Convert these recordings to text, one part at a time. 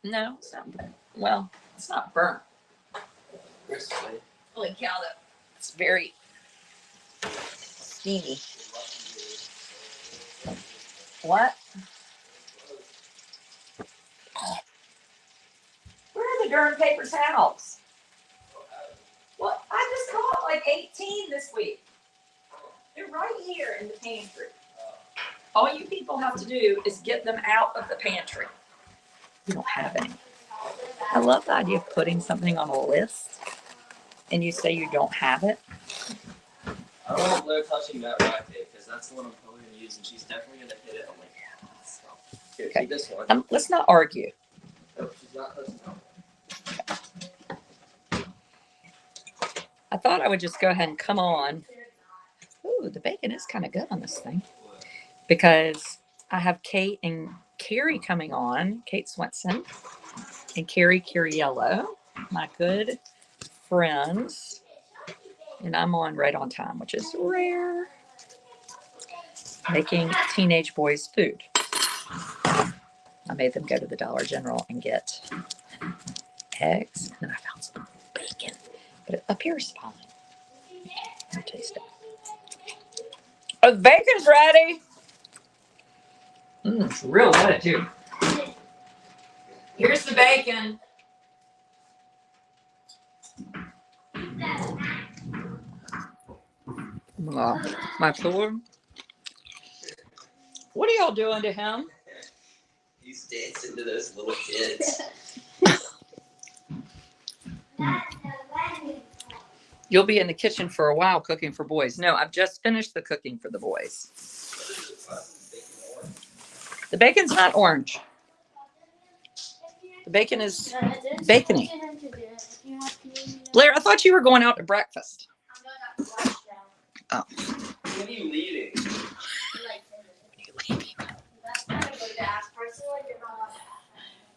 No, it's not burnt. Well, it's not burnt. Holy cow, it's very steamy. What? Where are the darn paper towels? Well, I just caught like 18 this week. They're right here in the pantry. All you people have to do is get them out of the pantry. You don't have any. I love the idea of putting something on a list and you say you don't have it. I don't want Blair touching that racket because that's the one I'm probably going to use and she's definitely going to hit it. I'm like, yeah. So, here, okay. Take this one. Let's not argue. No, she's not touching that one. I thought I would just go ahead and come on. Ooh, the bacon is kind of good on this thing. Because I have Kate and Carrie coming on, Kate Swenson and Cariello, my good friends. And I'm on right on time, which is rare. Making teenage boys food. I made them go to the Dollar General and get eggs. And then I found some bacon. But it appears fine. Let me taste it. Oh, the bacon's ready. It's real good too. Here's the bacon. My sword. What are y'all doing to him? He's dancing to those little kids. You'll be in the kitchen for a while cooking for boys. No, I've just finished the cooking for the boys. The bacon's not orange. The bacon is bacony. Blair, I thought you were going out to breakfast. Oh. When are you leaving?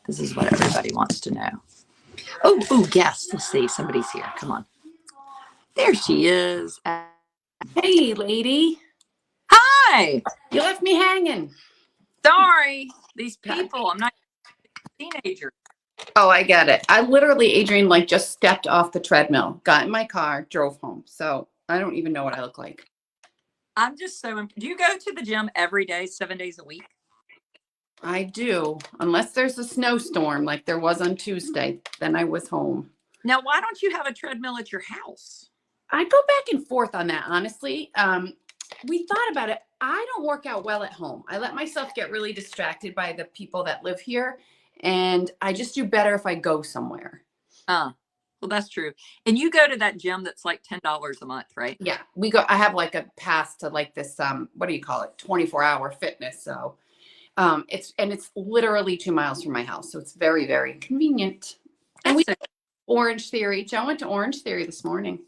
This is what everybody wants to know. Oh, yes. Let's see. Somebody's here. Come on. There she is. Hey, lady. Hi. You left me hanging. Sorry. These people. I'm not a teenager. Oh, I get it. I literally, Adrian, like just stepped off the treadmill, got in my car, drove home. So I don't even know what I look like. I'm just so. Do you go to the gym every day, 7 days a week? I do. Unless there's a snowstorm like there was on Tuesday, then I was home. Now, why don't you have a treadmill at your house? I go back and forth on that, honestly. We thought about it. I don't work out well at home. I let myself get really distracted by the people that live here. And I just do better if I go somewhere. Well, that's true. And you go to that gym that's like $10 a month, right? Yeah, we go. I have like a pass to like this, what do you call it? 24-hour fitness. So it's literally 2 miles from my house. So it's very, very convenient. And we Orange Theory. Joe went to Orange Theory this morning.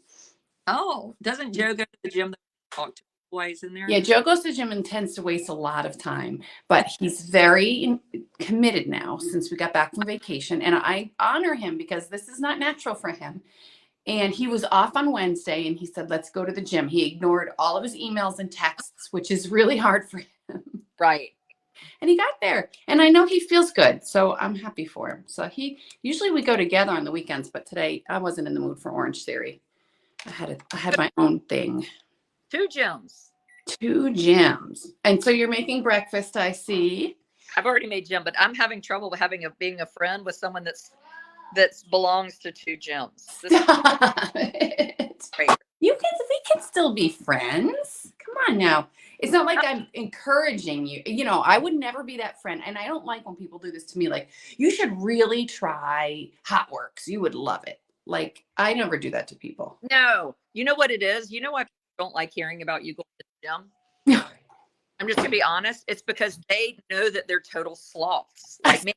Oh, doesn't Joe go to the gym that talk to boys in there? Yeah, Joe goes to the gym and tends to waste a lot of time, but he's very committed now since we got back from vacation. And I honor him because this is not natural for him. And he was off on Wednesday and he said, let's go to the gym. He ignored all of his emails and texts, which is really hard for him. Right. And he got there and I know he feels good. So I'm happy for him. So usually we go together on the weekends, but today I wasn't in the mood for Orange Theory. I had my own thing. 2 gyms. 2 gyms. And so you're making breakfast, I see. I've already made gym, but I'm having trouble with being a friend with someone that belongs to 2 gyms. Stop it. We can still be friends. Come on now. It's not like I'm encouraging you. You know, I would never be that friend. And I don't like when people do this to me. Like, you should really try Hot Works. You would love it. Like, I never do that to people. No. You know what it is? You know why people don't like hearing about you going to the gym? I'm just going to be honest. It's because they know that they're total sloths. Like me.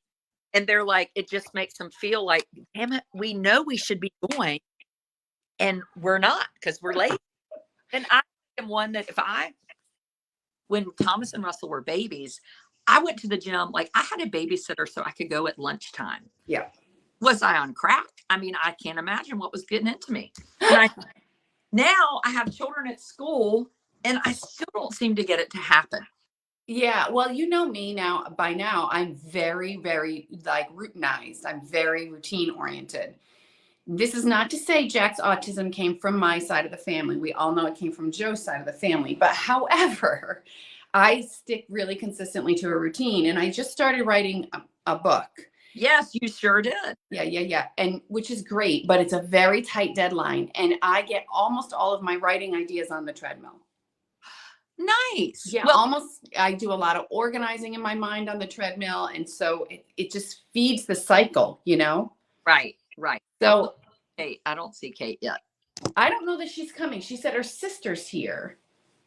And they're like, it just makes them feel like, damn it, we know we should be going. And we're not because we're late. And I am one that when Thomas and Russell were babies, I went to the gym. Like I had a babysitter so I could go at lunchtime. Yeah. Was I on crack? I mean, I can't imagine what was getting into me. And now I have children at school and I still don't seem to get it to happen. Yeah, well, you know me now. By now, I'm very, very like routinized. I'm very routine oriented. This is not to say Jack's autism came from my side of the family. We all know it came from Joe's side of the family. But however, I stick really consistently to a routine, and I just started writing a book. Yes, you sure did. Yeah. And which is great, but it's a very tight deadline. And I get almost all of my writing ideas on the treadmill. Nice. Yeah, Well, almost. I do a lot of organizing in my mind on the treadmill. And so it just feeds the cycle, you know? right, right. So Kate, I don't see Kate yet. I don't know that she's coming. She said her sister's here.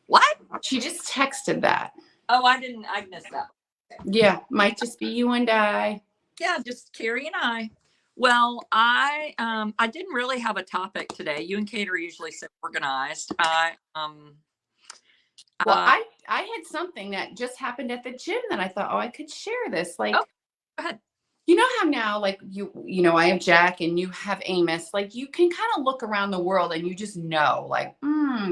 What? She just texted that. Oh, I didn't. I missed that. Yeah, might just be you and I. Yeah, just Carrie and I. Well, I didn't really have a topic today. You and Kate are usually so organized. Well, Uh, I had something that just happened at the gym that I thought, oh, I could share this. Like, oh, go ahead. you know how now, like you know, I have Jack and you have Amos. Like, you can kind of look around the world and you just know, like,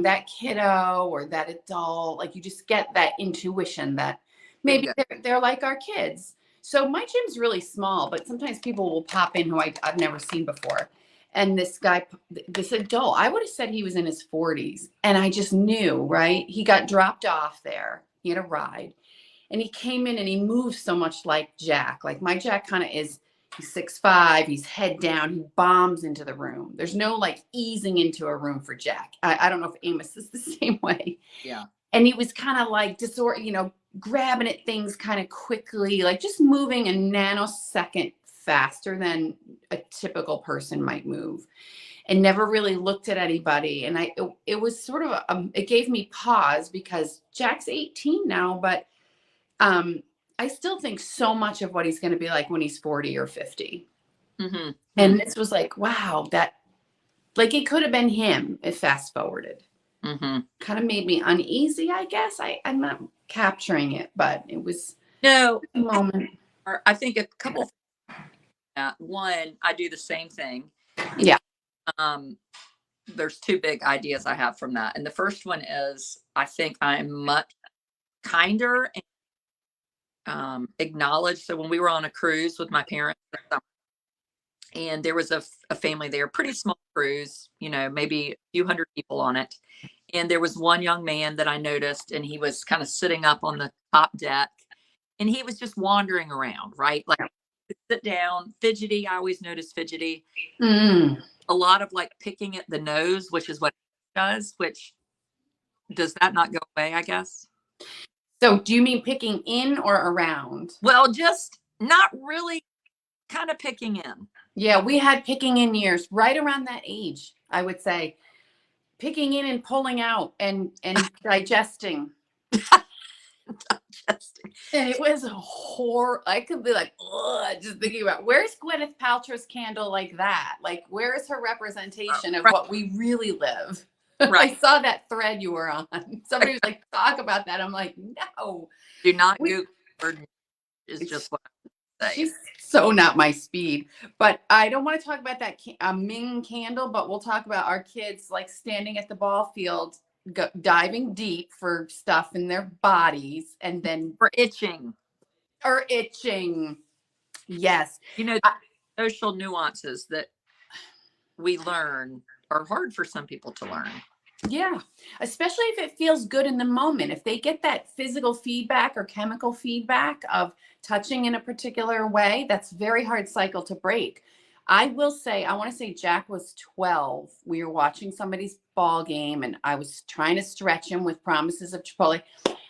that kiddo or that adult. Like, you just get that intuition that maybe Bingo. they're like our kids. So my gym's really small, but sometimes people will pop in who I've never seen before. And this guy, this adult, I would have said he was in his 40s. And I just knew, right? He got dropped off there. He had a ride. And he came in and he moves so much like Jack. Like my Jack kind of is, he's 6'5", he's head down, he bombs into the room. There's no like easing into a room for Jack. I don't know if Amos is the same way. Yeah. And he was kind of like grabbing at things kind of quickly, like just moving a nanosecond faster than a typical person might move, and never really looked at anybody. And it was sort of it gave me pause because Jack's 18 now, but I still think so much of what he's going to be like when he's 40 or 50. Mm-hmm. And this was like, wow, that like it could have been him if fast forwarded. Mm-hmm. Kind of made me uneasy, I guess. I'm not capturing it, but it was No, a moment. I think a couple. One, I do the same thing. Yeah. There's two big ideas I have from that, and the first one is I think I'm much kinder and acknowledged. So when we were on a cruise with my parents, and there was a family there, pretty small cruise, maybe a few hundred people on it. And there was one young man that I noticed, and he was kind of sitting up on the top deck, and he was just wandering around, right? Like sit down, fidgety. I always notice fidgety. A lot of like picking at the nose, which is what it does, which does that not go away, I guess? So do you mean picking in or around? Well, just not really, kind of picking in. Yeah, we had picking in years right around that age, I would say. Picking in and pulling out and digesting. And it was horror. I could be like, ugh, just thinking about where's Gwyneth Paltrow's candle like that? Like, where is her representation of what we really live? Right. I saw that thread you were on. Somebody was like, talk about that. I'm like, no. Do not Google her. Is just what I'm saying. She's so not my speed. But I don't want to talk about that Ming candle, but we'll talk about our kids like standing at the ball field, diving deep for stuff in their bodies, and then or itching. Yes. Social nuances that we learn are hard for some people to learn. Yeah, especially if it feels good in the moment. If they get that physical feedback or chemical feedback of touching in a particular way, that's very hard cycle to break. I will say, I want to say Jack was 12. We were watching somebody's ball game and I was trying to stretch him with promises of Chipotle.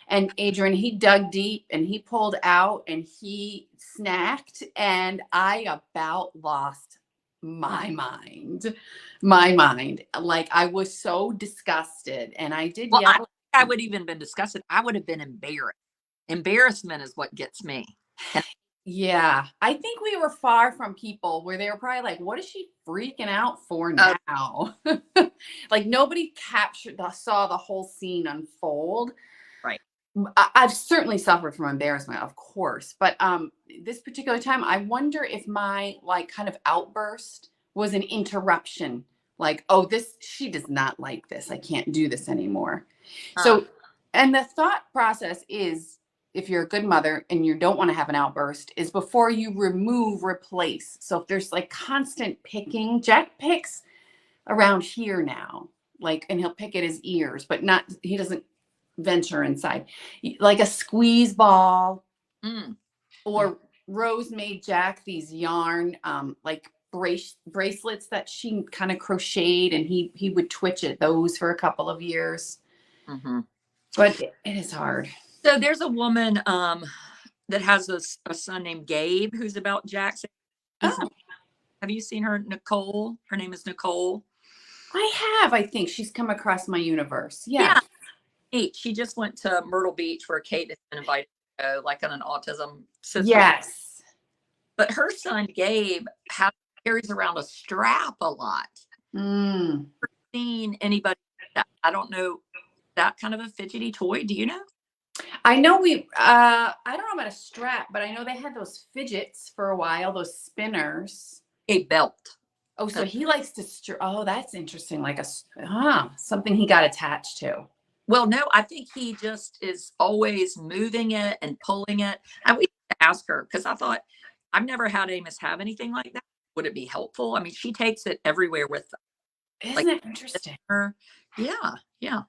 And Adrian, he dug deep and he pulled out and he snacked, and I about lost my mind. Like, I was so disgusted, and I did yell. I would even been disgusted. I would have been embarrassed. Embarrassment is what gets me. Yeah, I think we were far from people where they were probably like, what is she freaking out for now? Like, nobody saw the whole scene unfold. Right. I've certainly suffered from embarrassment, of course, but this particular time, I wonder if my like kind of outburst was an interruption. Like, oh, she does not like this. I can't do this anymore. So, and the thought process is, if you're a good mother and you don't want to have an outburst, is before you remove, replace. So if there's like constant picking, Jack picks around here now, like, and he'll pick at his ears, but not, he doesn't venture inside. Like a squeeze ball, or Rose made Jack these yarn, like bracelets that she kind of crocheted, and he would twitch at those for a couple of years. But it is hard. So there's a woman that has a son named Gabe who's about Jackson. Have you seen her, Nicole? Her name is Nicole. I have. I think she's come across my universe. Yeah. She just went to Myrtle Beach where Kate has been invited to go, like on an autism system. Yes. But her son Gabe carries around a strap a lot. Never seen anybody that, I don't know, that kind of a fidgety toy. Do you know? I know I don't know about a strap, but I know they had those fidgets for a while, those spinners. A belt. Oh, so he likes to oh, that's interesting. Like something he got attached to. Well, no, I think he just is always moving it and pulling it. And we had to ask her, because I thought, I've never had Amos have anything like that. Would it be helpful? I mean, she takes it everywhere with them. Isn't it interesting? Yeah.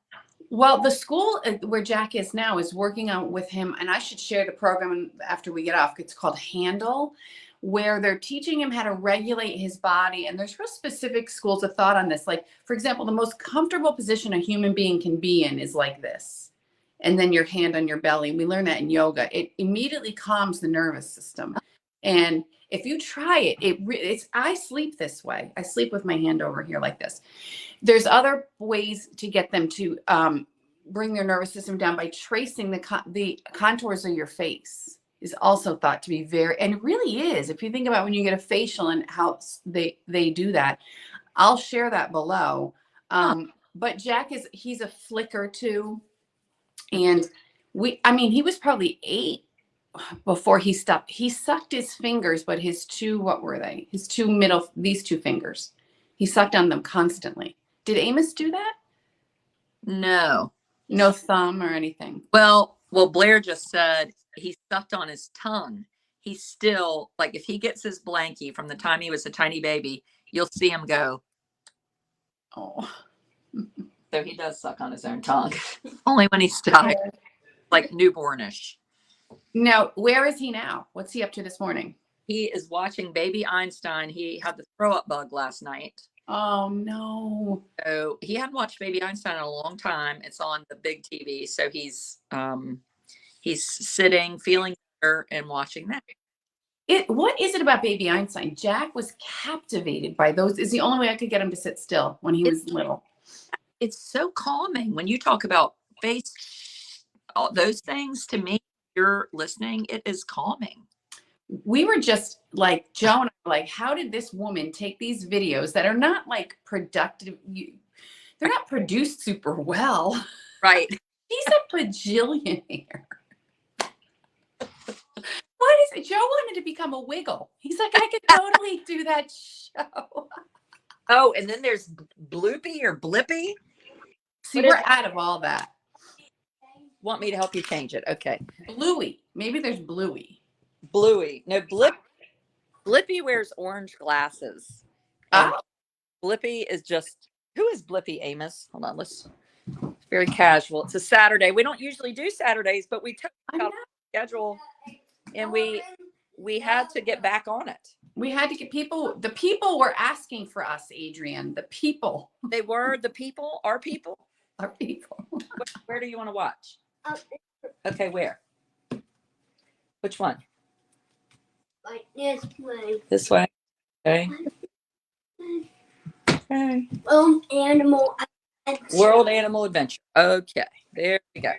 Well, the school where Jack is now is working on with him, and I should share the program after we get off. It's called Handle, where they're teaching him how to regulate his body. And there's real specific schools of thought on this. Like, for example, the most comfortable position a human being can be in is like this. And then your hand on your belly. We learn that in yoga. It immediately calms the nervous system. And if you try it, I sleep this way. I sleep with my hand over here like this. There's other ways to get them to bring their nervous system down by tracing the contours of your face. Is also thought to be and it really is. If you think about when you get a facial and how they do that, I'll share that below. But Jack he's a flicker too. And he was probably 8 before he stopped. He sucked his fingers, but his two, what were they? His these two fingers. He sucked on them constantly. Did Amos do that? No. No thumb or anything. Well, Blair just said he sucked on his tongue. He's still, like, if he gets his blankie from the time he was a tiny baby, you'll see him go. Oh. So he does suck on his own tongue. Only when he's tired, like newbornish. Now, where is he now? What's he up to this morning? He is watching Baby Einstein. He had the throw up bug last night. Oh, no. So he hadn't watched Baby Einstein in a long time. It's on the big TV. So he's sitting, feeling better, and watching that. What is it about Baby Einstein? Jack was captivated by those. Is the only way I could get him to sit still when he was little. It's so calming when you talk about face, all those things. To me, you're listening, it is calming. We were just like, Joe and I were like, how did this woman take these videos that are not like productive? They're not produced super well. Right. He's a bajillionaire. What is it? Joe wanted to become a wiggle. He's like, I could totally do that show. Oh, and then there's Bloopy or Blippy. See, we're out of all that. Want me to help you change it? Okay. Bluey. Maybe there's Bluey. Bluey. No, Blippy wears orange glasses. Blippy is just, who is Blippy, Amos? Hold on, it's very casual. It's a Saturday. We don't usually do Saturdays, but we took out the schedule and we had to get back on it. We had to get the people were asking for us, Adrian. The people. They were the people, our people. Our people. Where do you want to watch? Okay, where? Which one? Like this way. This way. Okay. Okay. Animal Adventure. World Animal Adventure. Okay, there we go.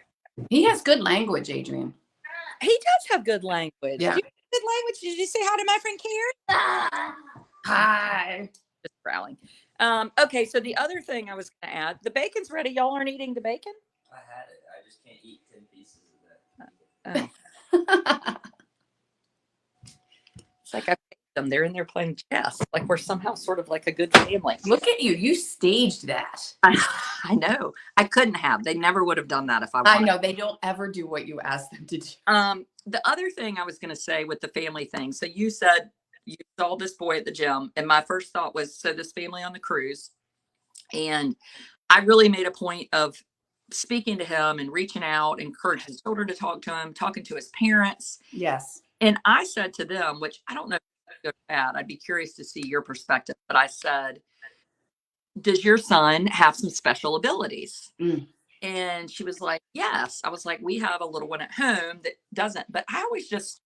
He has good language, Adrian. He does have good language. Yeah. Good language. Did you say hi to my friend Carrie? Hi. Just growling. Okay, so the other thing I was going to add, the bacon's ready. Y'all aren't eating the bacon? I had it. I just can't eat 10 pieces of that. Oh. It's like I them. They're in there playing chess. Like we're somehow sort of like a good family. Look at you. You staged that. I know. I couldn't have. They never would have done that if I wanted. I know. They don't ever do what you ask them to do. The other thing I was going to say with the family thing. So you said you saw this boy at the gym, and my first thought was, so this family on the cruise, and I really made a point of speaking to him and reaching out, encouraging his children to talk to him, talking to his parents. Yes. And I said to them, which I don't know if it's good or bad, I'd be curious to see your perspective, but I said, does your son have some special abilities? Mm. And she was like, yes. I was like, we have a little one at home that doesn't, but I just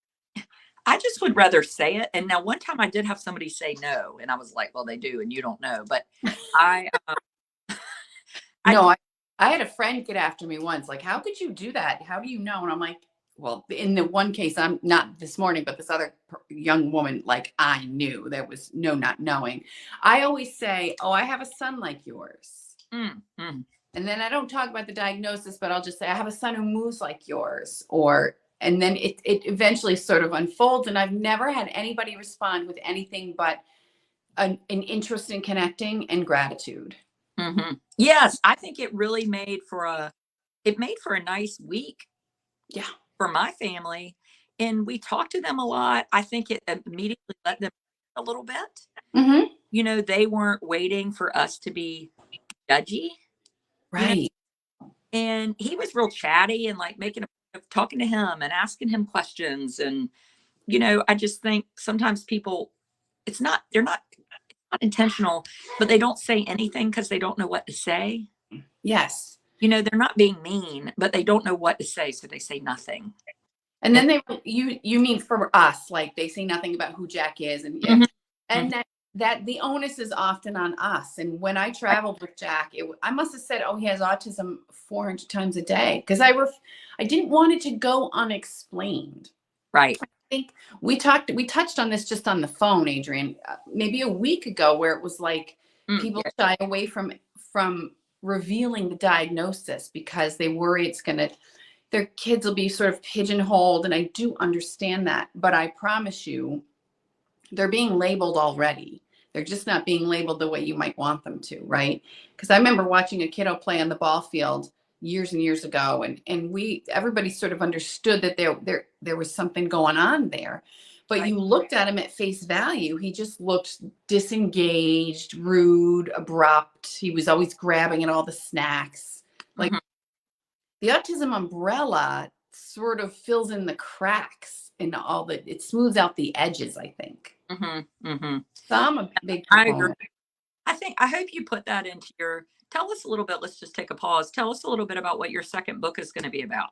would rather say it. And now one time I did have somebody say no, and I was like, well, they do, and you don't know. But I, No, I had a friend get after me once, like, how could you do that? How do you know? And I'm like, well, in the one case, I'm not this morning, but this other young woman, like I knew there was no not knowing. I always say, oh, I have a son like yours. mm-hmm. And then I don't talk about the diagnosis, but I'll just say, I have a son who moves like yours. And then it eventually sort of unfolds. And I've never had anybody respond with anything but an interest in connecting and gratitude. Mm-hmm. Yes, I think it really made for a nice week. Yeah. For my family. And we talked to them a lot. I think it immediately let them a little bit. Mm-hmm. You know, they weren't waiting for us to be judgy. Right. You know? And he was real chatty and like making a point of talking to him and asking him questions. And, you know, I just think sometimes people, they're not intentional, but they don't say anything because they don't know what to say. Yes. You know, they're not being mean, but they don't know what to say. So they say nothing. And then you mean for us, like they say nothing about who Jack is. And Mhm. and that the onus is often on us. And when I traveled with Jack, I must have said, oh, he has autism 400 times a day. Because I didn't want it to go unexplained. Right. I think we touched on this just on the phone, Adrian, maybe a week ago, where it was like people shy away from revealing the diagnosis because they worry their kids will be sort of pigeonholed. And I do understand that, but I promise you, they're being labeled already. They're just not being labeled the way you might want them to, right? Because I remember watching a kiddo play on the ball field years and years ago, and everybody sort of understood that there was something going on there. But you looked at him at face value, he just looked disengaged, rude, abrupt. He was always grabbing at all the snacks. Like the autism umbrella sort of fills in the cracks and it smooths out the edges, I think. Mm-hmm. Mm-hmm. So I'm a big I proponent. agree. I hope you put that into tell us a little bit. Let's just take a pause. Tell us a little bit about what your second book is going to be about.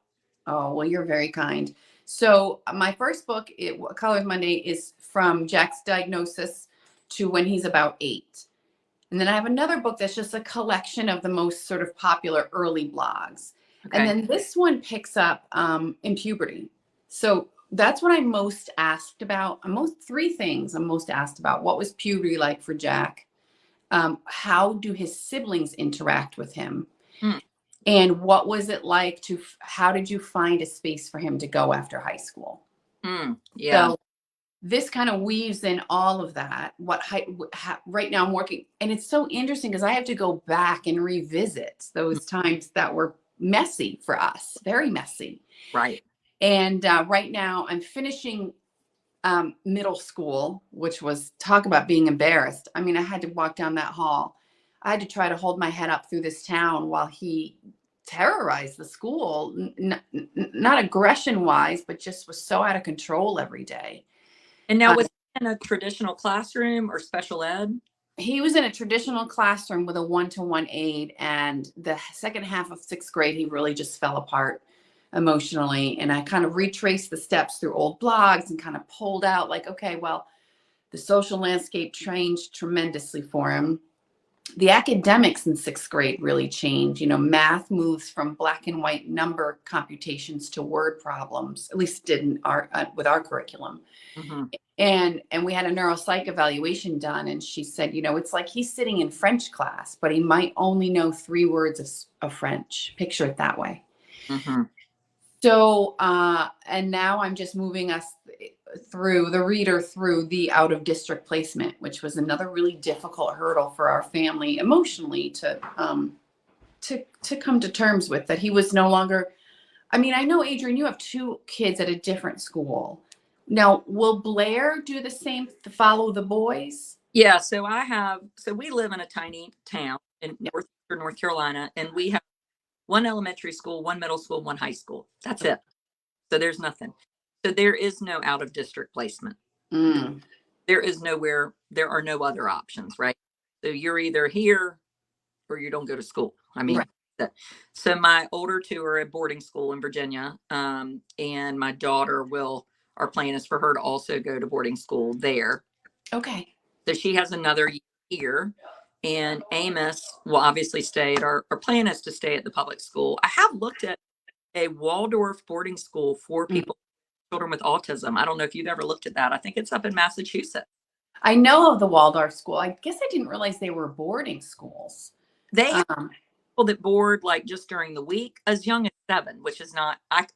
Oh, well, you're very kind. So my first book, Colors Monday, is from Jack's diagnosis to when he's about 8. And then I have another book that's just a collection of the most sort of popular early blogs. Okay. And then this one picks up in puberty. So that's what I'm most asked about. 3 things I'm most asked about. What was puberty like for Jack? How do his siblings interact with him? And what was it like how did you find a space for him to go after high school? Yeah. So this kind of weaves in all of that. Right now I'm working, and it's so interesting because I have to go back and revisit those times that were messy for us, very messy. Right. And right now I'm finishing middle school, which was, talk about being embarrassed. I mean, I had to walk down that hall. I had to try to hold my head up through this town while he terrorized the school, not aggression wise, but just was so out of control every day. And now was he in a traditional classroom or special ed? He was in a traditional classroom with a 1-to-1 aide, and the second half of 6th grade, he really just fell apart emotionally. And I kind of retraced the steps through old blogs and kind of pulled out like, okay, well, the social landscape changed tremendously for him. The academics in 6th grade really changed. You know, math moves from black and white number computations to word problems, at least did with our curriculum. Mm-hmm. And we had a neuropsych evaluation done, and she said, you know, it's like he's sitting in French class, but he might only know 3 words of French. Picture it that way. Mm-hmm. So, and now I'm just moving us through the reader through the out of district placement, which was another really difficult hurdle for our family emotionally to come to terms with, that he was no longer. I mean, I know, Adrian, you have 2 kids at a different school. Now, will Blair do the same to follow the boys? Yeah. So we live in a tiny town in North Carolina, and we have one elementary school, one middle school, one high school. That's it. So there's nothing. So there is no out of district placement. Mm. There is nowhere, there are no other options, right? So you're either here or you don't go to school. I mean, Right. So my older 2 are at boarding school in Virginia. And my daughter our plan is for her to also go to boarding school there. Okay. So she has another year. And Amos will obviously stay at our plan is to stay at the public school. I have looked at a Waldorf boarding school for children with autism. I don't know if you've ever looked at that. I think it's up in Massachusetts. I know of the Waldorf school. I guess I didn't realize they were boarding schools. They have people that board like just during the week as young as 7, which is not, I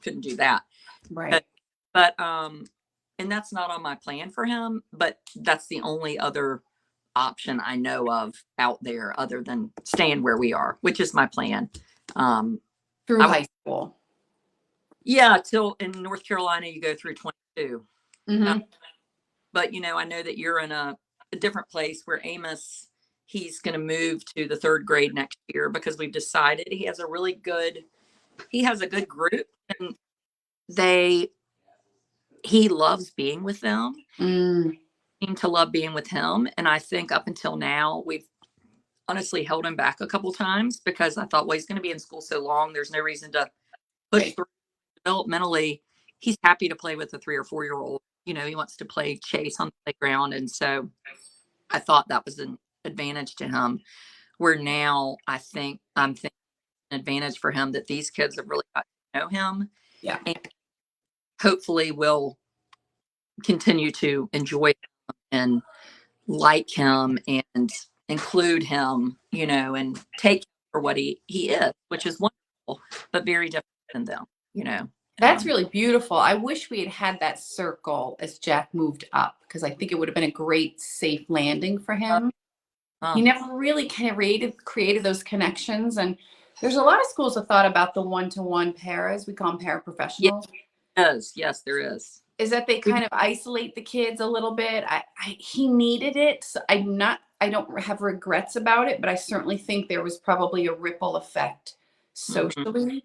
couldn't do that. Right. But and that's not on my plan for him, but that's the only other option I know of out there other than staying where we are, which is my plan. Through high school. Yeah. Till in North Carolina, you go through 22. Mm-hmm. But, I know that you're in a different place where Amos, he's going to move to the 3rd grade next year because we've decided he has a good group, and he loves being with them. Seem to love being with him. And I think up until now, we've honestly held him back a couple times because I thought, well, he's going to be in school so long. There's no reason to push through. Developmentally, he's happy to play with a 3 or 4-year-old. He wants to play chase on the playground. And so I thought that was an advantage to him, where now I'm thinking an advantage for him that these kids have really got to know him. Yeah. And hopefully will continue to enjoy him and like him and include him, and take him for what he is, which is wonderful, but very different than them, That's really beautiful. I wish we had that circle as Jack moved up, because I think it would have been a great safe landing for him. He never really created those connections. And there's a lot of schools that thought about the one-to-one paras. We call them paraprofessionals. Yes, there is. Is that they kind of isolate the kids a little bit. He needed it. So I don't have regrets about it, but I certainly think there was probably a ripple effect socially.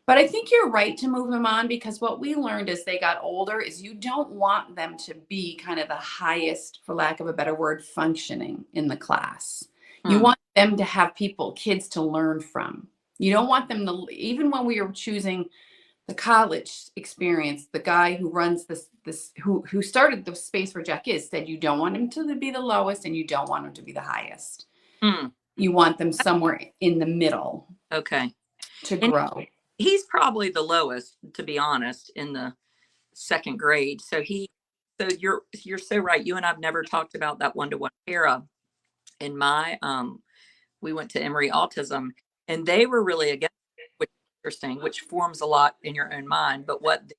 But I think you're right to move them on, because what we learned as they got older is you don't want them to be kind of the highest, for lack of a better word, functioning in the class. You want them to have kids to learn from. You don't want them to, even when we were choosing the college experience, the guy who runs who started the space where Jack is, said you don't want him to be the lowest and you don't want him to be the highest. You want them somewhere in the middle. Okay. To grow. He's probably the lowest, to be honest, in the 2nd grade. So you're so right. You and I've never talked about that one-to-one para. In we went to Emory Autism, and they were really against it, which is interesting, which forms a lot in your own mind. But what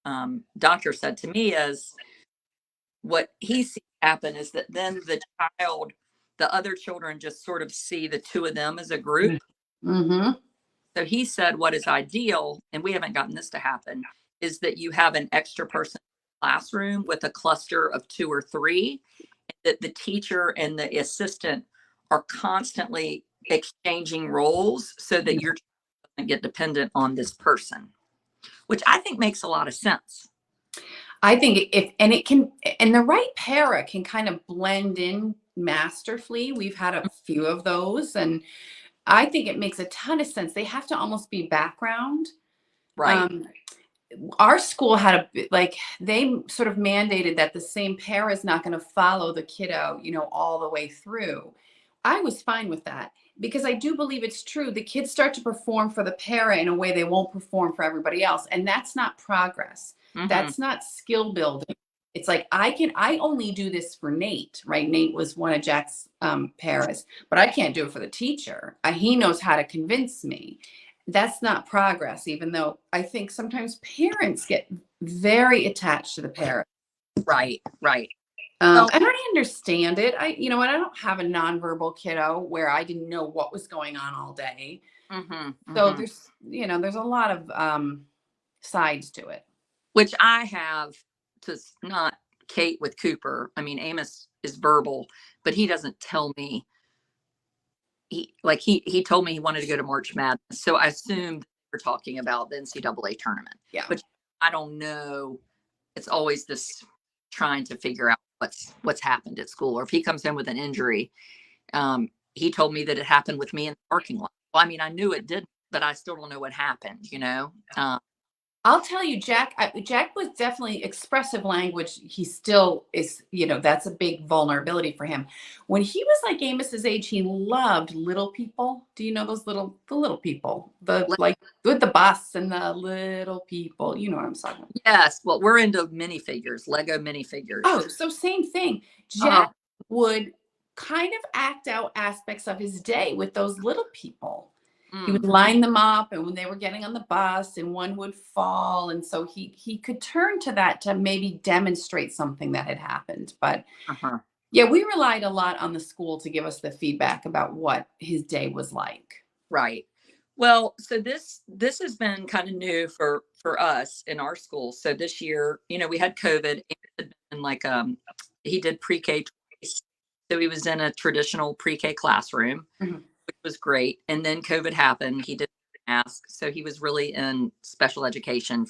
the doctor said to me is, what he sees happen is that then the other children just sort of see the 2 of them as a group. Mm-hmm. So he said, what is ideal, and we haven't gotten this to happen, is that you have an extra person in the classroom with a cluster of 2 or 3, that the teacher and the assistant are constantly exchanging roles so that your child doesn't get dependent on this person, which I think makes a lot of sense. I think the right para can kind of blend in masterfully. We've had a few of those, and I think it makes a ton of sense. They have to almost be background. Right. Our school had they sort of mandated that the same para is not going to follow the kiddo, all the way through. I was fine with that, because I do believe it's true. The kids start to perform for the para in a way they won't perform for everybody else. And that's not progress. That's not skill building. It's like, I only do this for Nate, right? Nate was one of Jack's paras, but I can't do it for the teacher. He knows how to convince me. That's not progress, even though I think sometimes parents get very attached to the parrot. Right. And I understand it. And I don't have a nonverbal kiddo where I didn't know what was going on all day. So there's a lot of sides to it. Which I have to not Kate with Cooper. I mean, Amos is verbal, but he doesn't tell me. He told me he wanted to go to March Madness, so I assumed we're talking about the NCAA tournament. Yeah, but I don't know. It's always this trying to figure out what's happened at school, or if he comes in with an injury. He told me that it happened with me in the parking lot. Well, I mean, I knew it didn't, but I still don't know what happened. I'll tell you, Jack was definitely expressive language. He still is, that's a big vulnerability for him. When he was like Amos's age, he loved little people. Do you know those the little people? Like with the bus and the little people, you know what I'm talking about. Yes. Well, we're into minifigures, Lego minifigures. Oh, so same thing. Jack would kind of act out aspects of his day with those little people. He would line them up, and when they were getting on the bus and one would fall, and so he could turn to that to maybe demonstrate something that had happened. But yeah, we relied a lot on the school to give us the feedback about what his day was like. Right. Well, so this has been kind of new for us in our school. So this year, we had COVID, and he did pre-K twice. So he was in a traditional pre-K classroom, which was great. And then COVID happened. He didn't ask. So he was really in special education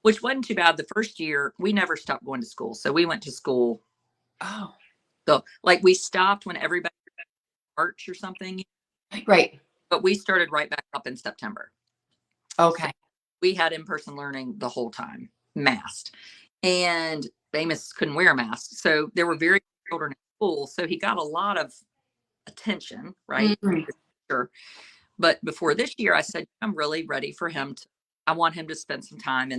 which wasn't too bad. The first year, we never stopped going to school. So we went to school. Oh. So we stopped when everybody March or something. Right. But we started right back up in September. Okay. So we had in-person learning the whole time, masked. And Amos couldn't wear a mask. So there were very few children in school. So he got a lot of attention, right? Sure. But before this year, I said, I'm really ready for him I want him to spend some time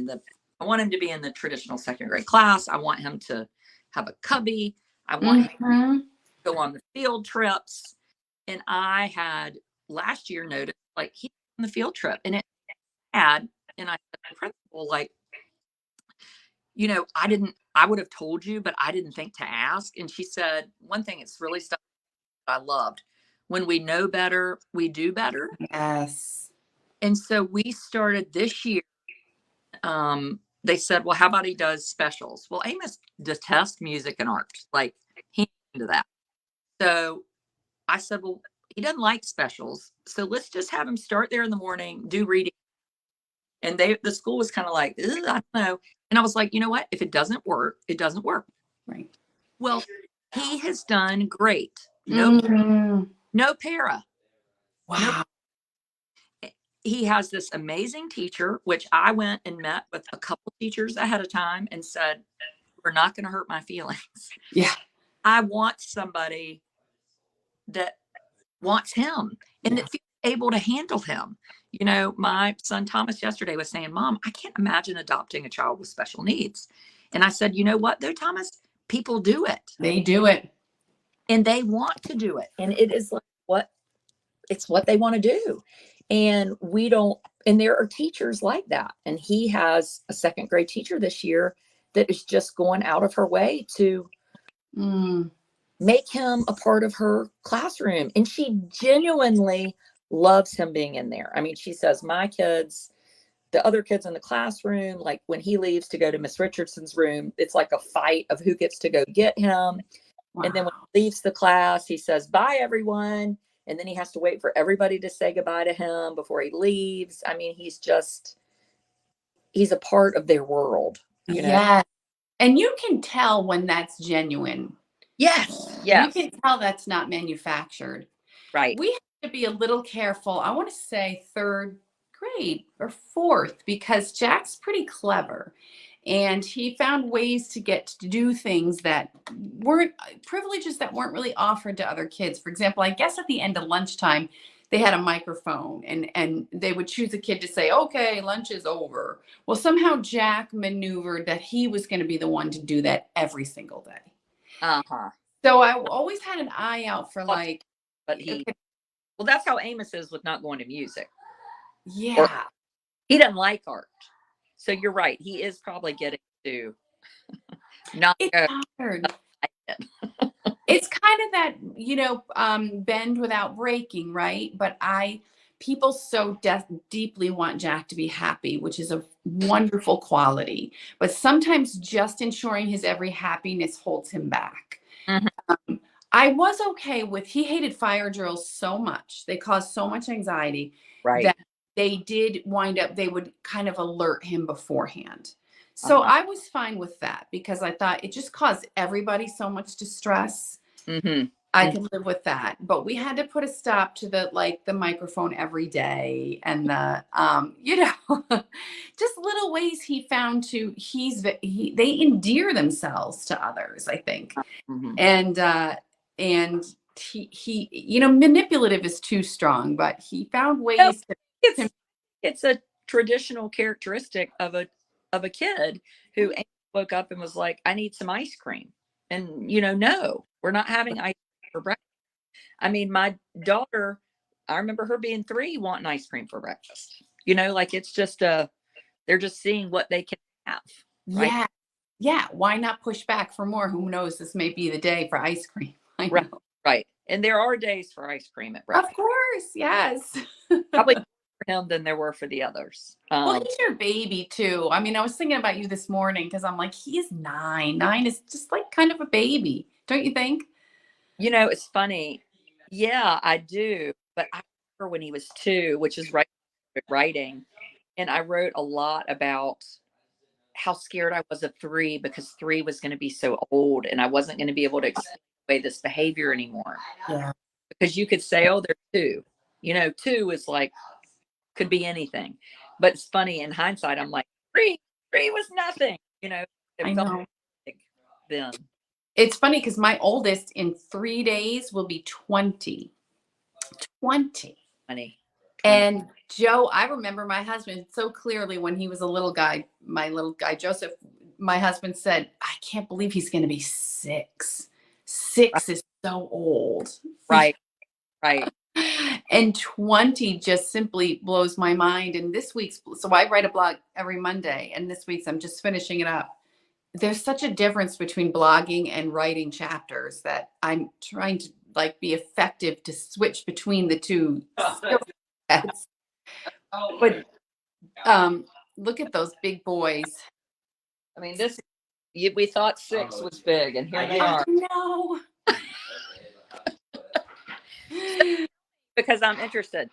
I want him to be in the traditional second grade class. I want him to have a cubby. I want him to go on the field trips. And I had last year noticed he's on the field trip, and it had, and I said to the principal, I would have told you, but I didn't think to ask. And she said, one thing it's really stuff I loved. When we know better, we do better. Yes. And so we started this year. They said, well, how about he does specials? Well, Amos detests music and art. He's into that. So I said, well, he doesn't like specials. So let's just have him start there in the morning, do reading. And the school was kind of like, I don't know. And I was like, you know what? If it doesn't work, it doesn't work. Right. Well, he has done great. No para. Wow. He has this amazing teacher, which I went and met with a couple teachers ahead of time and said, we're not going to hurt my feelings. Yeah. I want somebody that wants him and that feels able to handle him. My son Thomas yesterday was saying, Mom, I can't imagine adopting a child with special needs. And I said, you know what though, Thomas, people do it. They do it. And they want to do it. And it is it's what they want to do. And and there are teachers like that. And he has a second grade teacher this year that is just going out of her way to make him a part of her classroom. And she genuinely loves him being in there. I mean, she says, the other kids in the classroom, when he leaves to go to Miss Richardson's room, it's like a fight of who gets to go get him. Wow. And then when he leaves the class, he says, bye, everyone. And then he has to wait for everybody to say goodbye to him before he leaves. I mean, he's a part of their world. Yeah. And you can tell when that's genuine. Yes. You can tell that's not manufactured. Right. We have to be a little careful. I want to say third grade or fourth, because Jack's pretty clever. And he found ways to get to do things that weren't privileges that weren't really offered to other kids. For example, I guess at the end of lunchtime, they had a microphone and they would choose a kid to say, okay, lunch is over. Well, somehow Jack maneuvered that he was going to be the one to do that every single day. So I always had an eye out for but well, that's how Amos is with not going to music. Yeah. He doesn't like art. So you're right. He is probably getting to not It's go. hard. like it. It's kind of that, bend without breaking, right? But people so deeply want Jack to be happy, which is a wonderful quality. But sometimes just ensuring his every happiness holds him back. Mhm. I was okay with, he hated fire drills so much. They caused so much anxiety Right. that they did wind up, they would kind of alert him beforehand. So Uh-huh. I was fine with that because I thought it just caused everybody so much distress. Mm-hmm. I can live with that. But we had to put a stop to the microphone every day and just little ways he found to, they endear themselves to others, I think. Mm-hmm. And manipulative is too strong, but he found No, ways to. it's a traditional characteristic of a kid who woke up and was like, I need some ice cream. And no, we're not having ice cream for breakfast. I mean, my daughter, I remember her being 3 wanting ice cream for breakfast. Like it's just they're just seeing what they can have. Right. Yeah. Yeah. Why not push back for more? Who knows? This may be the day for ice cream. I Right. know. Right. And there are days for ice cream at Of breakfast. course. Yes. Probably more for him than there were for the others. Well, he's your baby too. I mean, I was thinking about you this morning because I'm like, he is 9. 9 is just like kind of a baby, don't you think? It's funny. Yeah, I do. But I remember when he was 2, which is right writing, and I wrote a lot about how scared I was of 3 because 3 was going to be so old and I wasn't going to be able to explain away this behavior anymore. Yeah. Because you could say, oh, they're 2. 2 is like could be anything. But it's funny in hindsight, I'm like, 3 was nothing. It I felt know. big then. It's funny because my oldest in 3 days will be 20. 20. Funny. 20. And Joe, I remember my husband so clearly when he was a little guy, my little guy, Joseph, my husband said, I can't believe he's going to be 6. 6 is so old. Right. Right. And 20 just simply blows my mind. And this week's, so I write a blog every Monday, and this week's I'm just finishing it up. There's such a difference between blogging and writing chapters that I'm trying to be effective to switch between the two skill sets. But look at those big boys. I mean, we thought 6 was big, and here they are. No. Because I'm interested.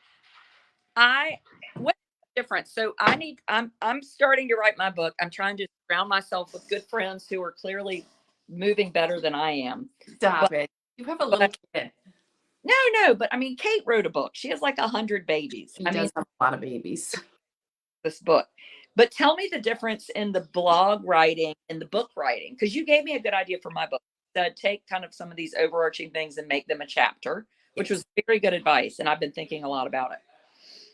What's the difference? So I'm starting to write my book. I'm trying to surround myself with good friends who are clearly moving better than I am. Stop it. You have a little kid. No, but I mean, Kate wrote a book. She has like 100 babies. She does have a lot of babies. This book. But tell me the difference in the blog writing and the book writing, because you gave me a good idea for my book. Take kind of some of these overarching things and make them a chapter, which was very good advice. And I've been thinking a lot about it.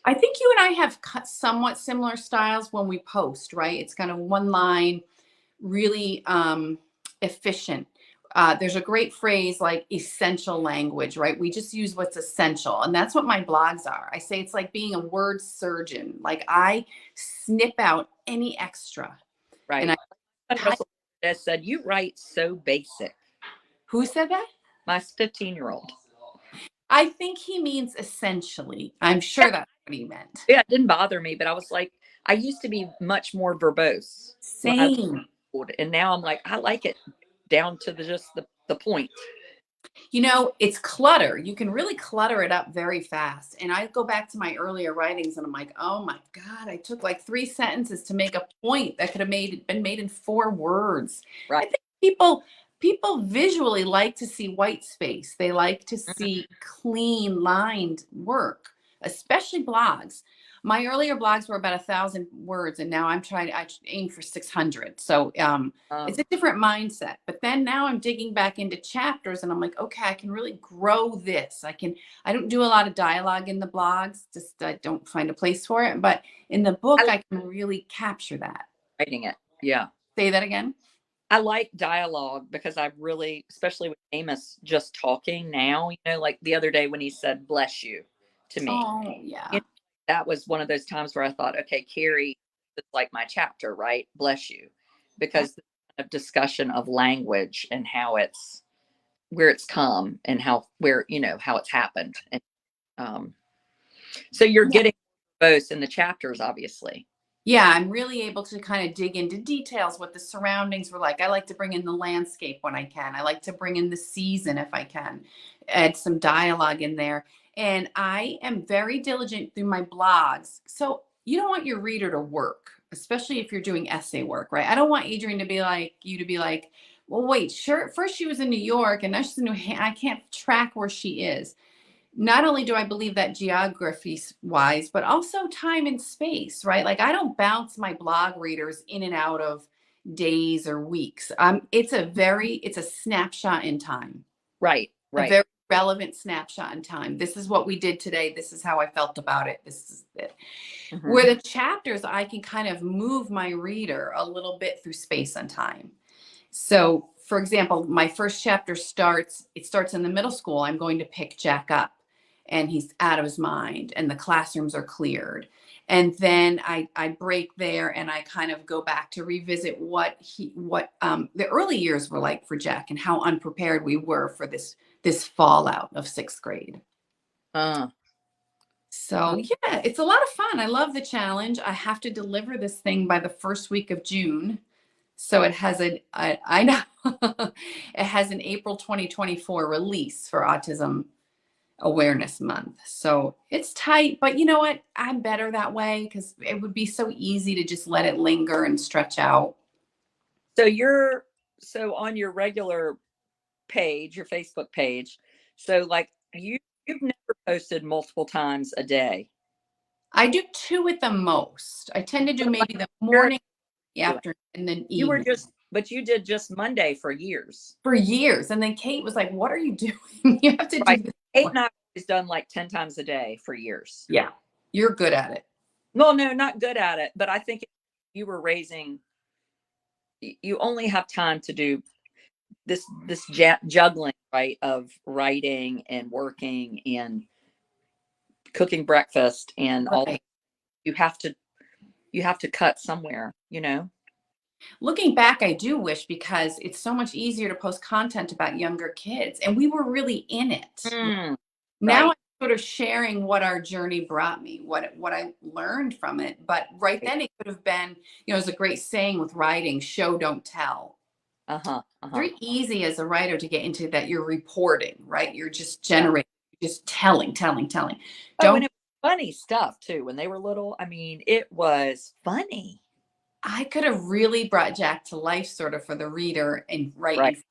I think you and I have somewhat similar styles when we post, right? It's kind of one line, really efficient. There's a great phrase like essential language, right? We just use what's essential. And that's what my blogs are. I say it's like being a word surgeon. Like I snip out any extra. Right. And Russell said, you write so basic. Who said that? My 15-year-old. I think he means essentially. I'm sure that's what he meant. Yeah, it didn't bother me, but I was like, I used to be much more verbose. Same. And now I'm like, I like it down to just the point. It's clutter. You can really clutter it up very fast. And I go back to my earlier writings and I'm like, oh my God, I took like 3 sentences to make a point that could have been made in 4 words. Right. I think people visually like to see white space. They like to see clean lined work, especially blogs. My earlier blogs were about 1,000 words, and now I aim for 600. So it's a different mindset. But then now I'm digging back into chapters, and I'm like, okay, I can really grow this. I don't do a lot of dialogue in the blogs, just I don't find a place for it. But in the book, I can really capture that. Writing it, yeah. Say that again. I like dialogue because I really, especially with Amos just talking now, like the other day when he said, bless you to me. Oh, yeah. That was one of those times where I thought, okay, Carrie, it's like my chapter, right? Bless you. Because the kind of discussion of language and how it's where it's come and how where how it's happened. And so you're Yeah. getting both in the chapters, obviously. Yeah, I'm really able to kind of dig into details, what the surroundings were like. I like to bring in the landscape when I can. I like to bring in the season if I can, add some dialogue in there. And I am very diligent through my blogs. So you don't want your reader to work, especially if you're doing essay work, right? I don't want Adrian to be like, you to be like, well, wait, sure. First she was in New York and now she's in New Hampshire. I can't track where she is. Not only do I believe that geography wise, but also time and space, right? Like I don't bounce my blog readers in and out of days or weeks. It's a snapshot in time, Right, a right. very relevant snapshot in time. This is what we did today. This is how I felt about it. This is it. Mhm. Where the chapters, I can kind of move my reader a little bit through space and time. So, for example, my first chapter starts in the middle school. I'm going to pick Jack up and he's out of his mind and the classrooms are cleared. And then I break there and I kind of go back to revisit what the early years were like for Jack and how unprepared we were for this fallout of sixth grade. Uh, So yeah, it's a lot of fun. I love the challenge. I have to deliver this thing by the first week of June. So it has I know it has an April 2024 release for Autism Awareness Month. So it's tight, but you know what? I'm better that way because it would be so easy to just let it linger and stretch out. so on your regular page, your Facebook page, so like you've never posted multiple times a day. I do two at the most. I tend to do So like maybe the you're morning, the doing. afternoon, and then You were evening but you did just Monday for years. for years. And then Kate was like, "What are you doing? You have to do Right. this Kate more." and I have always done like 10 times a day for years. Yeah, you're good at it. Well, no, not good at it, but I think you were you only have time to do this juggling, right, of writing and working and cooking breakfast and all Right. you have to cut somewhere, you know. Looking back, I do wish because it's so much easier to post content about younger kids, and we were really in it. Mm, Now right. I'm sort of sharing what our journey brought me, what I learned from it. But right then it could have been, there's a great saying with writing, show, don't tell. Uh-huh. Very easy as a writer to get into that you're reporting, right? You're just Yeah. generating, just telling. Oh, and Don't it was funny stuff too when they were little. I mean, it was funny. I could have really brought Jack to life sort of for the reader and Right. writing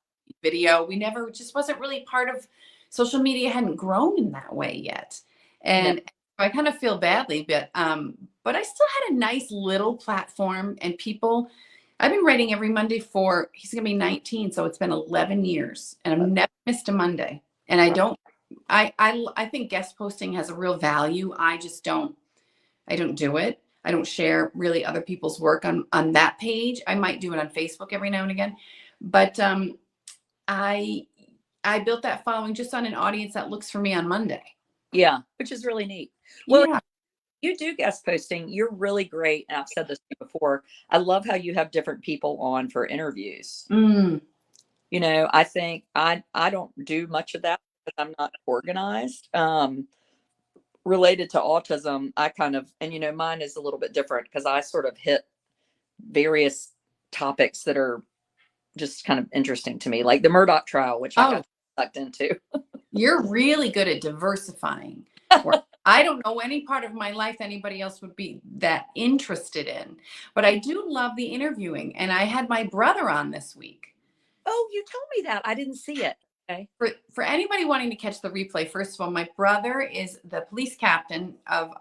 video. We never just wasn't really part of social media hadn't grown in that way yet. No. And I kind of feel badly, but I still had a nice little platform and people I've been writing every Monday for he's gonna be 19, so it's been 11 years and I've never missed a Monday. And I Right. don't I think guest posting has a real value. I don't do it. I don't share really other people's work on that page. I might do it on Facebook every now and again, but I I built that following just on an audience that looks for me on Monday. Yeah, which is really neat. Well, Yeah. you do guest posting. You're really great. And I've said this to you before. I love how you have different people on for interviews. Mm. I think I don't do much of that because I'm not organized. Related to autism, I kind of and mine is a little bit different because I sort of hit various topics that are just kind of interesting to me, like the Murdoch trial, which I Oh, got sucked into. you're really good at diversifying. I don't know any part of my life anybody else would be that interested in, but I do love the interviewing. And I had my brother on this week. Oh, you told me that. I didn't see it. Okay. For anybody wanting to catch the replay, first of all, my brother is the police captain of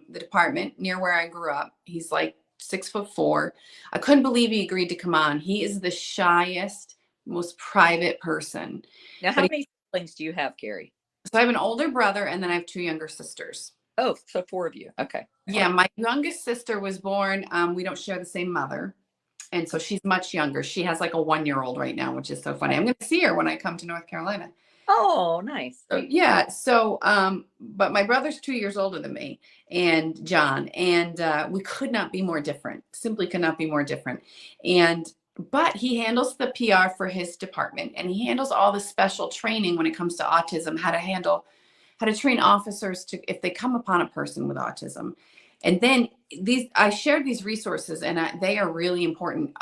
the department near where I grew up. He's like 6'4". I couldn't believe he agreed to come on. He is the shyest, most private person. Now, how many siblings do you have, Carrie? So I have an older brother and then I have two younger sisters. Oh, so four of you. Okay. Yeah, my youngest sister was born. We don't share the same mother. And so she's much younger. She has like a 1-year-old right now, which is so funny. I'm going to see her when I come to North Carolina. Oh, nice. Yeah. So, but my brother's 2 years older than me and John, and we could not be more different. Simply could not be more different. And but he handles the PR for his department, and he handles all the special training when it comes to autism, how to train officers to if they come upon a person with autism. And then I shared these resources, and they are really important.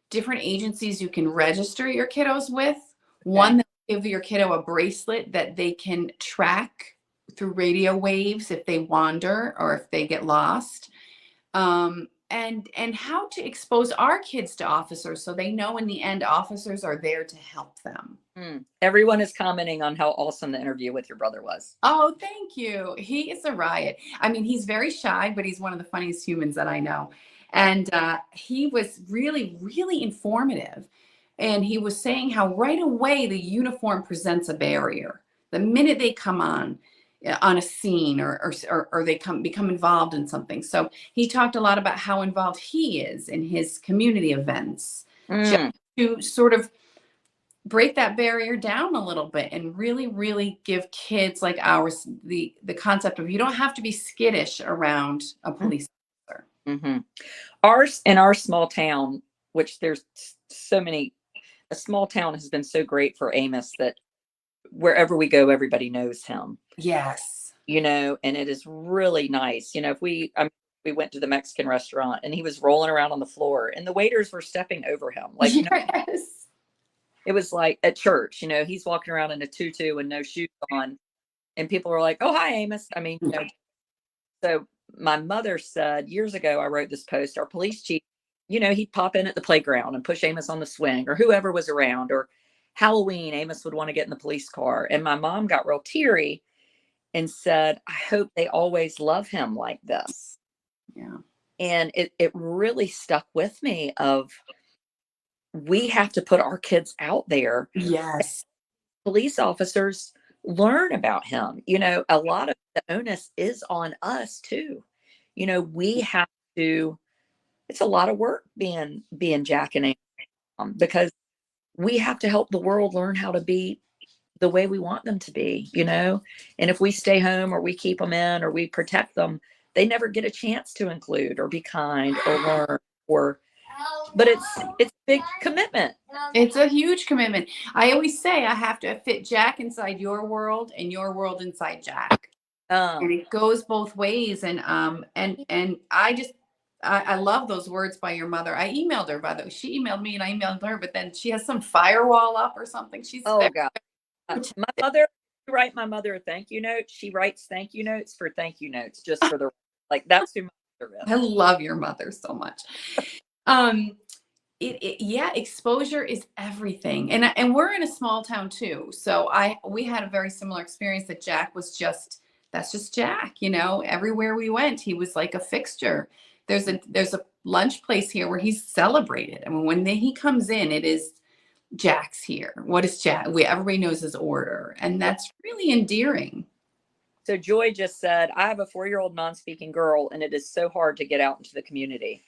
Different agencies you can register your kiddos with. One that will give your kiddo a bracelet that they can track through radio waves if they wander or if they get lost. And how to expose our kids to officers so they know in the end officers are there to help them. Everyone is commenting on how awesome the interview with your brother was. Oh, thank you. He is a riot. I mean, he's very shy, but he's one of the funniest humans that I know. And he was really, really informative. And he was saying how right away the uniform presents a barrier. The minute they come on a scene or they become involved in something. So he talked a lot about how involved he is in his community events, just to sort of break that barrier down a little bit and really, really give kids like ours the concept of you don't have to be skittish around a police officer. Mm-hmm. Ours in our small town, which there's so many, a small town has been so great for Amos that wherever we go, everybody knows him. Yes. You know, and it is really nice. You know, if we went to the Mexican restaurant and he was rolling around on the floor and the waiters were stepping over him. Like, you know, yes. it was like at church, you know, he's walking around in a tutu and no shoes on. And people were like, oh, hi, Amos. I mean, you know, so my mother said years ago, I wrote this post, our police chief, you know, he'd pop in at the playground and push Amos on the swing or whoever was around, or Halloween, Amos would want to get in the police car. And my mom got real teary and said, I hope they always love him like this. Yeah. And it really stuck with me of we have to put our kids out there. Yes. Police officers learn about him. You know, a lot of the onus is on us too. You know, we have to, it's a lot of work being Jack and Am, because we have to help the world learn how to be the way we want them to be, you know? And if we stay home or we keep them in or we protect them, they never get a chance to include or be kind or learn but it's a big commitment. It's a huge commitment. I always say I have to fit Jack inside your world and your world inside Jack. And it goes both ways. And I love those words by your mother. I emailed her, by the way. She emailed me and I emailed her, but then she has some firewall up or something. She's God. My mother, write my mother a thank you note. She writes thank you notes for thank you notes, just for the like that's who my mother is. I love your mother so much. Yeah, exposure is everything. And we're in a small town too. So we had a very similar experience that Jack was that's just Jack, you know, everywhere we went, he was like a fixture. There's a lunch place here where he's celebrated. I mean, when he comes in, it is Jack's here. What is Jack? Everybody knows his order. And that's really endearing. So Joy just said, I have a 4-year-old non-speaking girl and it is so hard to get out into the community.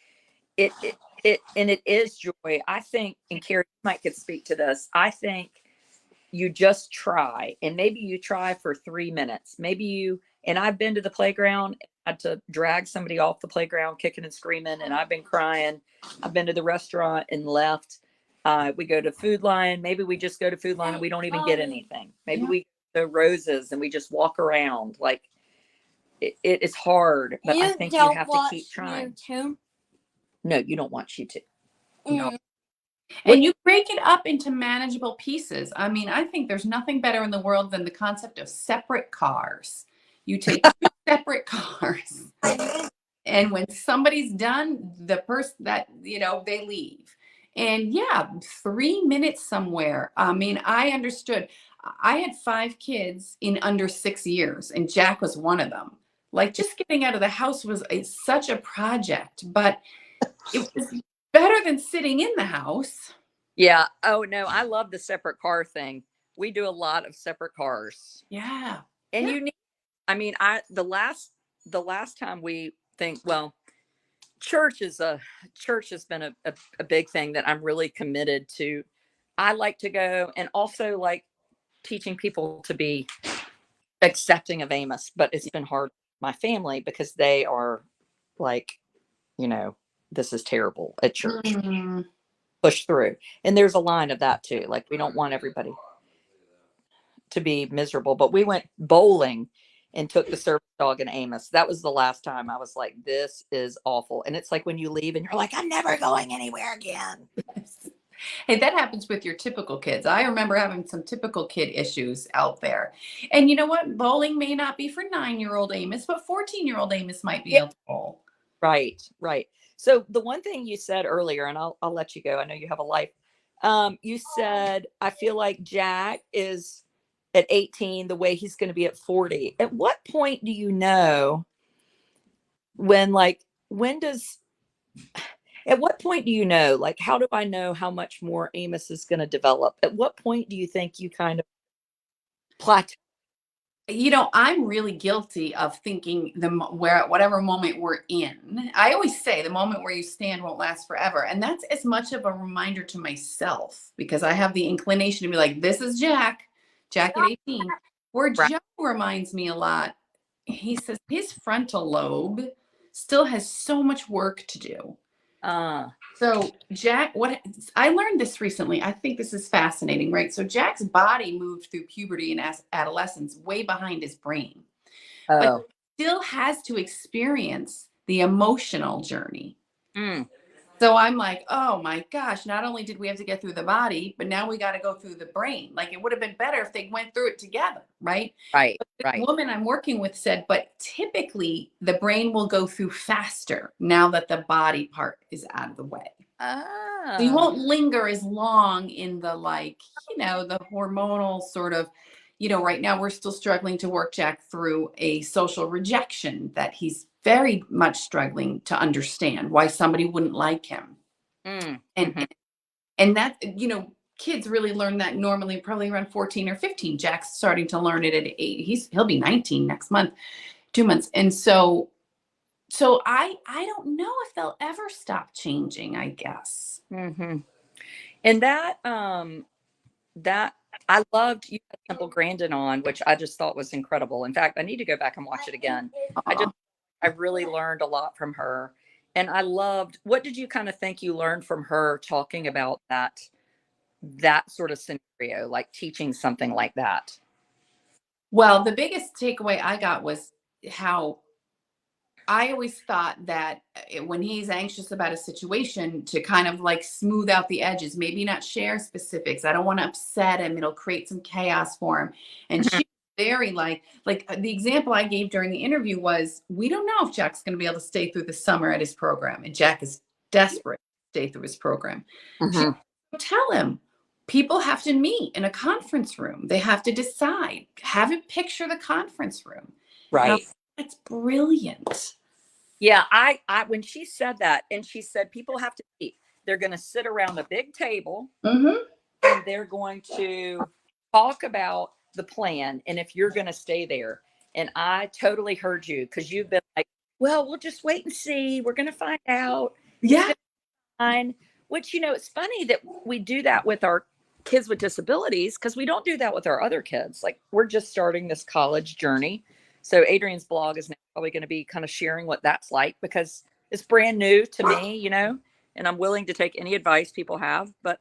It is, Joy. I think, and Carrie might could speak to this. I think you just try, and maybe you try for 3 minutes. And I've been to the playground, had to drag somebody off the playground, kicking and screaming, and I've been crying. I've been to the restaurant and left. We go to Food Lion. Maybe we just go to Food Lion and we don't even get anything. Maybe we go to Roses and we just walk around. Like it is hard, but I think you have to keep trying. No, you don't want you to. No. And you break it up into manageable pieces. I mean, I think there's nothing better in the world than the concept of separate cars. You take 2 separate cars, and when somebody's done, the person that, you know, they leave. And yeah, 3 minutes somewhere. I mean, I understood. I had 5 kids in under 6 years, and Jack was one of them. Like, just getting out of the house was such a project, but it was better than sitting in the house. Yeah. Oh no, I love the separate car thing. We do a lot of separate cars. Yeah. And you need, I mean, the last time we think, well, church has been a big thing that I'm really committed to. I like to go, and also like teaching people to be accepting of Amos, but it's been hard for my family because they are like, you know, this is terrible at church. Mm. Push through. And there's a line of that too. Like, we don't want everybody to be miserable, but we went bowling and took the service dog and Amos. That was the last time I was like, this is awful. And it's like when you leave and you're like, I'm never going anywhere again. Hey, that happens with your typical kids. I remember having some typical kid issues out there. And you know what? Bowling may not be for 9-year-old Amos, but 14-year-old Amos might be able to bowl. Right, right. So the one thing you said earlier, and I'll let you go. I know you have a life. You said, I feel like Jack is at 18 the way he's going to be at 40. At what point do you know when does at what point do you know, like, how do I know how much more Amos is going to develop? At what point do you think you kind of plateau? You know, I'm really guilty of thinking where whatever moment we're in. I always say the moment where you stand won't last forever. And that's as much of a reminder to myself because I have the inclination to be like, this is Jack at 18. Where Right. Joe reminds me a lot, he says his frontal lobe still has so much work to do. So Jack, what I learned this recently, I think this is fascinating, right? So Jack's body moved through puberty and adolescence way behind his brain, but Oh. still has to experience the emotional journey. Mm. So I'm like, oh my gosh, not only did we have to get through the body, but now we got to go through the brain. Like it would have been better if they went through it together, right? Right, But the right. woman I'm working with said, but typically the brain will go through faster now that the body part is out of the way. So you won't linger as long in the the hormonal sort of, right now we're still struggling to work Jack through a social rejection that he's very much struggling to understand why somebody wouldn't like him. Mm. And Mhm. and that, kids really learn that normally probably around 14 or 15. Jack's starting to learn it at 8. He'll be 19 next month, 2 months. And so I don't know if they'll ever stop changing, I guess. Mhm. And that I loved you had Temple Grandin on, which I just thought was incredible. In fact, I need to go back and watch it again. I really learned a lot from her. And I loved, what did you kind of think you learned from her talking about that sort of scenario, like teaching something like that? Well, the biggest takeaway I got was how I always thought that when he's anxious about a situation to kind of like smooth out the edges, maybe not share specifics. I don't want to upset him. It'll create some chaos for him. And Mhm. she very the example I gave during the interview was, we don't know if Jack's going to be able to stay through the summer at his program. And Jack is desperate to stay through his program. She Mhm. tell him people have to meet in a conference room. They have to decide, have him picture the conference room. And Right. that's brilliant. Yeah, I when she said that, and she said people have to eat. They're going to sit around a big table Mm-hmm. and they're going to talk about the plan and if you're going to stay there. And I totally heard you because you've been like, well, we'll just wait and see. We're going to find out. It's Yeah. gonna be fine. Which, it's funny that we do that with our kids with disabilities because we don't do that with our other kids. Like, we're just starting this college journey. So Adrian's blog is now probably going to be kind of sharing what that's like because it's brand new to me, and I'm willing to take any advice people have. But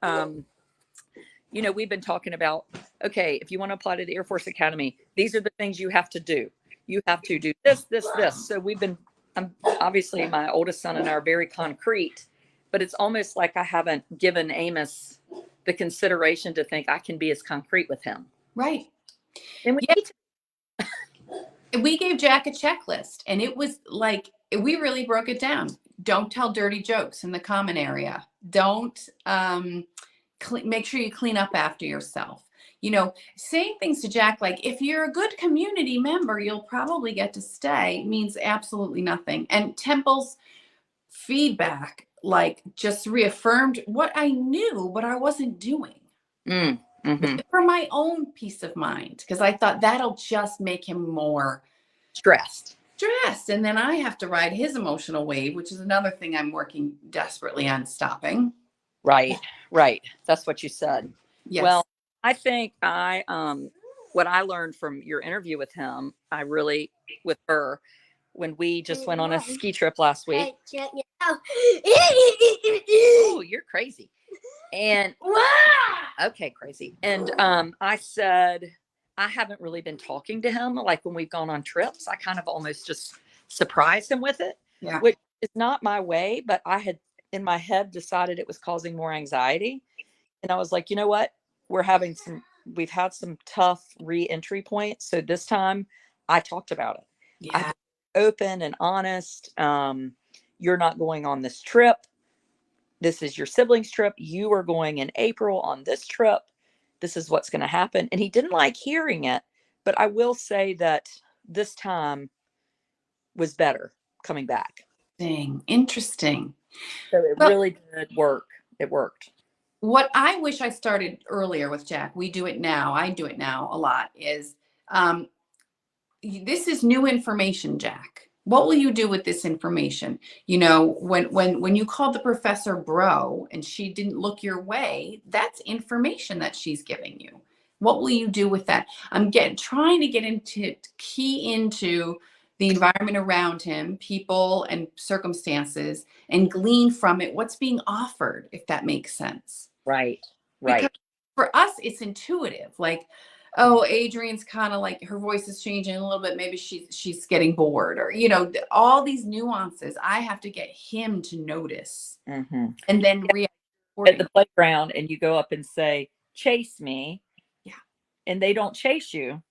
we've been talking about, okay, if you want to apply to the Air Force Academy, these are the things you have to do. You have to do this, this, this. So obviously my oldest son and I are very concrete, but it's almost like I haven't given Amos the consideration to think I can be as concrete with him. Right. And Yeah. We gave Jack a checklist and it was like, we really broke it down. Don't tell dirty jokes in the common area. Don't, make sure you clean up after yourself. Saying things to Jack like, if you're a good community member, you'll probably get to stay, means absolutely nothing. And Temple's feedback, just reaffirmed what I knew, but I wasn't doing. Mm-hmm. For my own peace of mind, because I thought that'll just make him more stressed. And then I have to ride his emotional wave, which is another thing I'm working desperately on stopping. Right. That's what you said. Yes. Well, I think what I learned from your interview with him, with her, when we just went on a ski trip last week. Hey, check it out. Oh, you're crazy. And Wow. okay, crazy. And I said, I haven't really been talking to him. Like when we've gone on trips, I kind of almost just surprise him with it, Yeah. which is not my way, but I had in my head decided it was causing more anxiety. And I was like, you know what? We've had some tough re-entry points. So this time I talked about it. I Yeah. open and honest. You're not going on this trip. This is your siblings trip. You are going in April on this trip. This is what's going to happen. And he didn't like hearing it, but I will say that this time was better coming back. Interesting. So it Well, really did work. It worked. what I wish I started earlier with Jack, we do it now. I do it now a lot, is um, this is new information, Jack. What will you do with this information? You know, when you called the professor bro and she didn't look your way, that's information that she's giving you. What will you do with that? Trying to get into key into the environment around him, people and circumstances, and glean from it what's being offered, if that makes sense. Right. Because Right. for us, it's intuitive. Like, oh, Adrian's kind of like her voice is changing a little bit. Maybe she's getting bored, or all these nuances. I have to get him to notice Mm-hmm. and then react At the accordingly. playground and you go up and say, chase me. Yeah. And they don't chase you.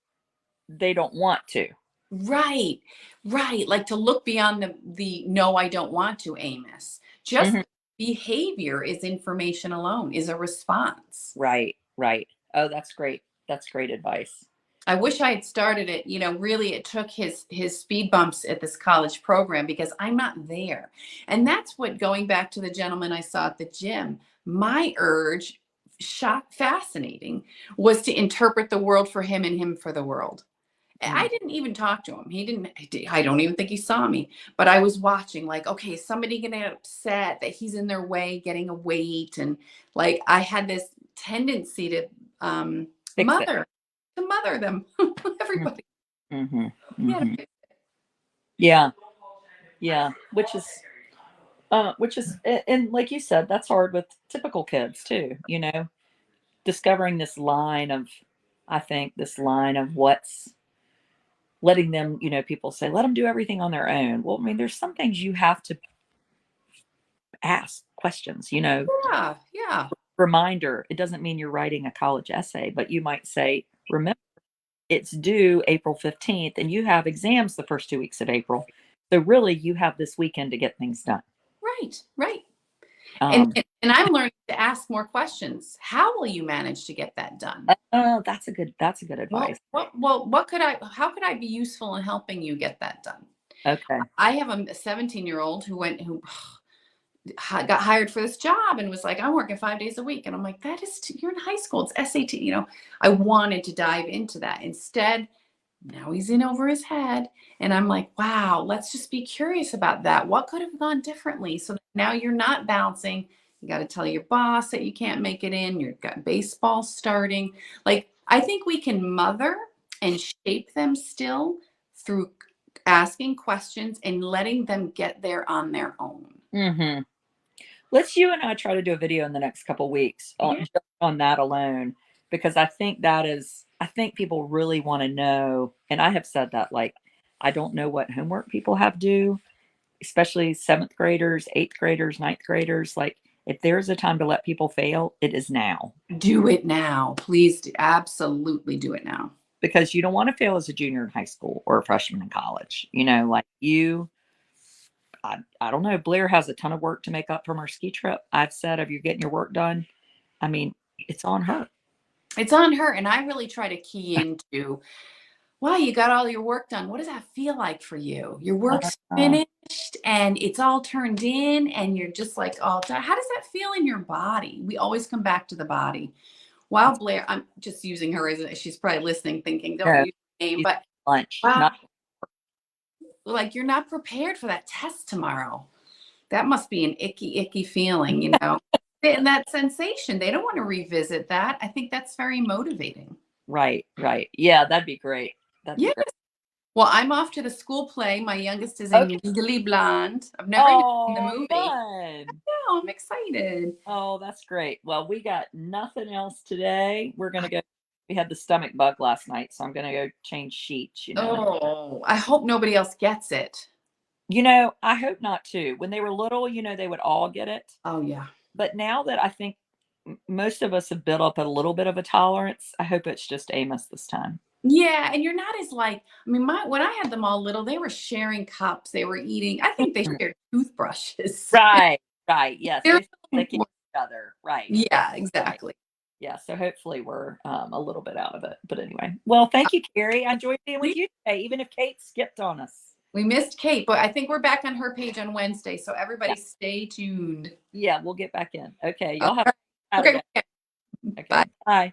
They don't want to. Right, right. Like to look beyond the no, I don't want to, Amos. Just Mhm. behavior is information alone, is a response. Right. Right. Oh, that's great. That's great advice. I wish I had started it, really it took his speed bumps at this college program because I'm not there. And that's what, going back to the gentleman I saw at the gym, my urge, fascinating, was to interpret the world for him and him for the world. I didn't even talk to him. I don't even think he saw me, but I was watching like, okay, is somebody going to get upset that he's in their way getting a weight? And like, I had this tendency to Fix it. mother them, everybody. Mm-hmm. Yeah. Mm-hmm. Yeah. Yeah. And like you said, that's hard with typical kids too, discovering I think this line of what's letting them, people say, let them do everything on their own. Well, I mean, there's some things you have to ask questions, Yeah. Yeah. reminder. It doesn't mean you're writing a college essay, but you might say, remember, it's due April 15th and you have exams the first 2 weeks of April. So really you have this weekend to get things done. Right. Right. And, Um, and I'm learning to ask more questions. How will you manage to get that done? that's a good advice. How could I be useful in helping you get that done? Okay. I have a 17-year-old who got hired for this job and was like, I'm working 5 days a week. And I'm like, you're in high school. It's SAT. I wanted to dive into that. Instead, now he's in over his head. And I'm like, wow, let's just be curious about that. What could have gone differently? So now you're not bouncing. You got to tell your boss that you can't make it in. You've got baseball starting. Like, I think we can mother and shape them still through asking questions and letting them get there on their own. Mm-hmm. Let's you and I try to do a video in the next couple weeks Yeah. just on that alone, because I think people really want to know. And I have said that, like, I don't know what homework people have due, especially seventh graders, eighth graders, ninth graders. Like, if there's a time to let people fail, it is now. Do it now. Please do. Absolutely do it now. Because you don't want to fail as a junior in high school or a freshman in college. I don't know. Blair has a ton of work to make up from her ski trip. I've said, if you're getting your work done, I mean, it's on her. It's on her. And I really try to key into, wow, you got all your work done. What does that feel like for you? Your work's finished and it's all turned in and you're just like all done. How does that feel in your body? We always come back to the body. While Blair, I'm just using her she's probably listening thinking, don't use her name, but lunch. wow, like you're not prepared for that test tomorrow. That must be an icky, icky feeling, And that sensation, they don't want to revisit that. I think that's very motivating. Right. Yeah, that'd be great. That'd be Yes. great. Well, I'm off to the school play. My youngest is Okay. in Legally Blonde. I've never even seen the movie. Fun. No, I'm excited. Oh, that's great. Well, we got nothing else today. We're gonna go. We had the stomach bug last night, so I'm gonna go change sheets. Oh, I hope nobody else gets it. I hope not too. When they were little, they would all get it. Oh, yeah. But now that I think most of us have built up a little bit of a tolerance, I hope it's just Amos this time. Yeah, and you're not as like, I mean, when I had them all little, they were sharing cups, they were eating. I think they shared toothbrushes. Right. Yes. They're They lick each other. Right. Yeah, Right. exactly. Yeah. So hopefully we're a little bit out of it. But anyway, well, thank you, Carrie. I enjoyed being with you today, even if Kate skipped on us. We missed Kate, but I think we're back on her page on Wednesday. So everybody stay tuned. Yeah, we'll get back in. Okay. All Y'all have right. a Okay. Saturday. Okay. Bye. Bye.